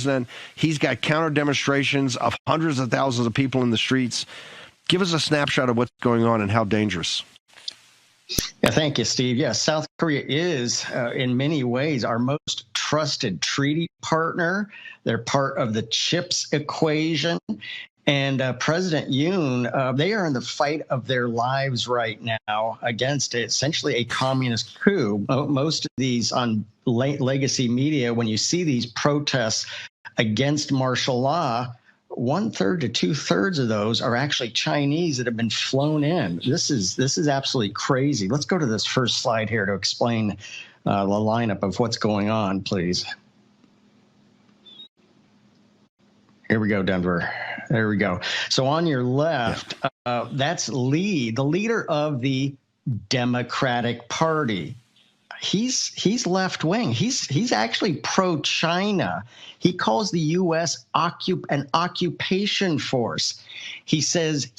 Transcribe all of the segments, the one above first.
president. He's got counter demonstrations of hundreds of thousands of people in the streets. Give us a snapshot of what's going on and how dangerous. Yeah, thank you, Steve. Yeah, South Korea is, in many ways, our most trusted treaty partner. They're part of the CHIPS equation. And President Yoon, they are in the fight of their lives right now against essentially a communist coup. Most of these on legacy media, when you see these protests against martial law, 1/3 to 2/3 of those are actually Chinese that have been flown in. This is absolutely crazy. Let's go to this first slide here to explain the lineup of what's going on, please. Here we go, Denver. There we go. So on your left, that's Lee, the leader of the Democratic Party. He's left wing. He's actually pro-China. He calls the U.S. an occupation force. He says,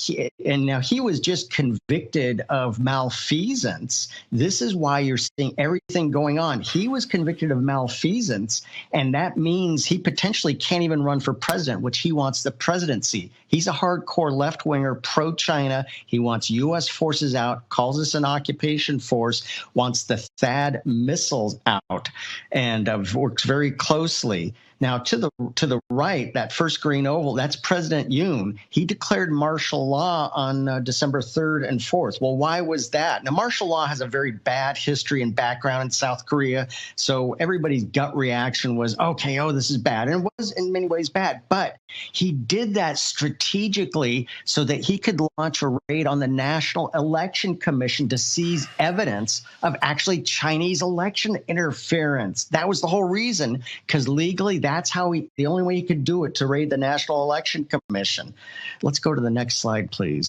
and now he was just convicted of malfeasance. This is why you're seeing everything going on. He was convicted of malfeasance, and that means he potentially can't even run for president, which he wants the presidency. He's a hardcore left-winger, pro-China. He wants U.S. forces out, calls us an occupation force, wants the THAAD missiles out, and works very closely. Now, to the right, that first green oval, that's President Yoon. He declared martial law on December 3rd and 4th. Well, why was that? Now, martial law has a very bad history and background in South Korea, so everybody's gut reaction was, okay, oh, this is bad. And it was in many ways bad, but he did that strategically so that he could launch a raid on the National Election Commission to seize evidence of actually Chinese election interference. That was the whole reason, because legally, that's how the only way he could do it, to raid the National Election Commission. Let's go to the next slide, please.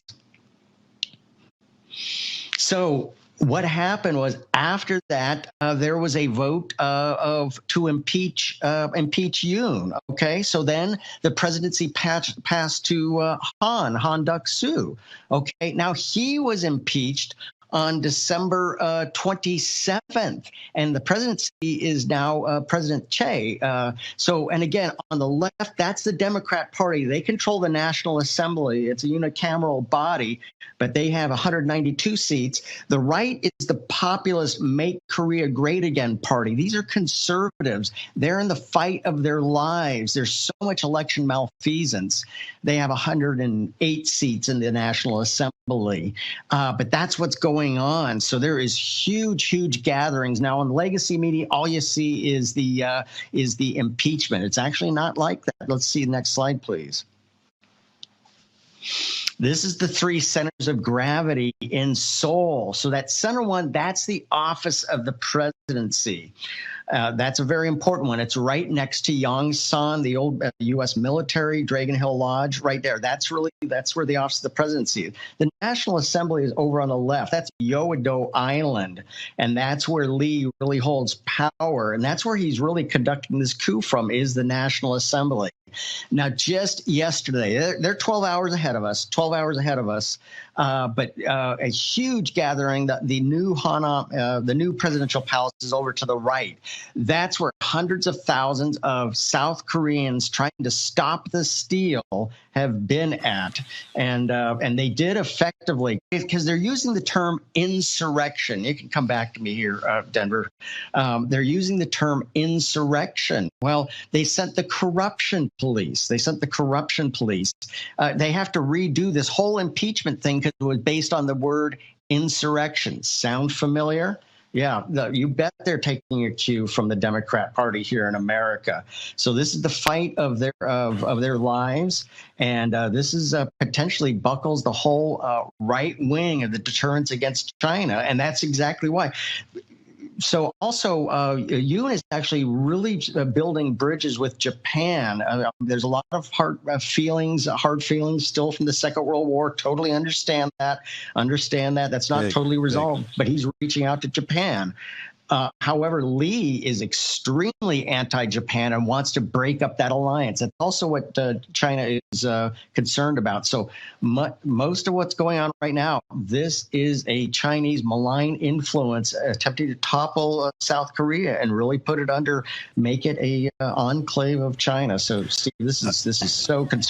So what happened was, after that, there was a vote to impeach Yoon. Okay, so then the presidency passed to Han Duck-soo. Okay, now he was impeached on December 27th, and the presidency is now President Che. And again, on the left, that's the Democrat Party. They control the National Assembly. It's a unicameral body, but they have 192 seats. The right is the populist Make Korea Great Again Party. These are conservatives. They're in the fight of their lives. There's so much election malfeasance. They have 108 seats in the National Assembly. But that's what's going on. So there is huge gatherings now on legacy media. All you see is the impeachment. It's actually not like that. Let's see the next slide, please. This is the three centers of gravity in Seoul. So that center one, that's the office of the presidency. That's a very important one. It's right next to Yongsan, the old U.S. military, Dragon Hill Lodge, right there. That's where the office of the presidency is. The National Assembly is over on the left. That's Yeouido Island, and that's where Lee really holds power, and that's where he's really conducting this coup from, is the National Assembly. Now, just yesterday, they're 12 hours ahead of us, but a huge gathering. The new presidential palace is over to the right. That's where hundreds of thousands of South Koreans trying to stop the steal have been at, and they did effectively, because they're using the term insurrection. You can come back to me here, Denver. They're using the term insurrection. Well, they sent the corruption police. They have to redo this whole impeachment thing because it was based on the word insurrection. Sound familiar? Yeah, you bet they're taking a cue from the Democrat Party here in America. So this is the fight of their lives, and this is potentially buckles the whole right wing of the deterrence against China, and that's exactly why. So also, Yoon is actually really building bridges with Japan. There's a lot of hard feelings still from the Second World War. Totally understand that. That's not totally resolved, but he's reaching out to Japan. However, Lee is extremely anti-Japan and wants to break up that alliance. That's also what China is concerned about. So most of what's going on right now, this is a Chinese malign influence attempting to topple South Korea and really make it a enclave of China. So, Steve, this is so concerning.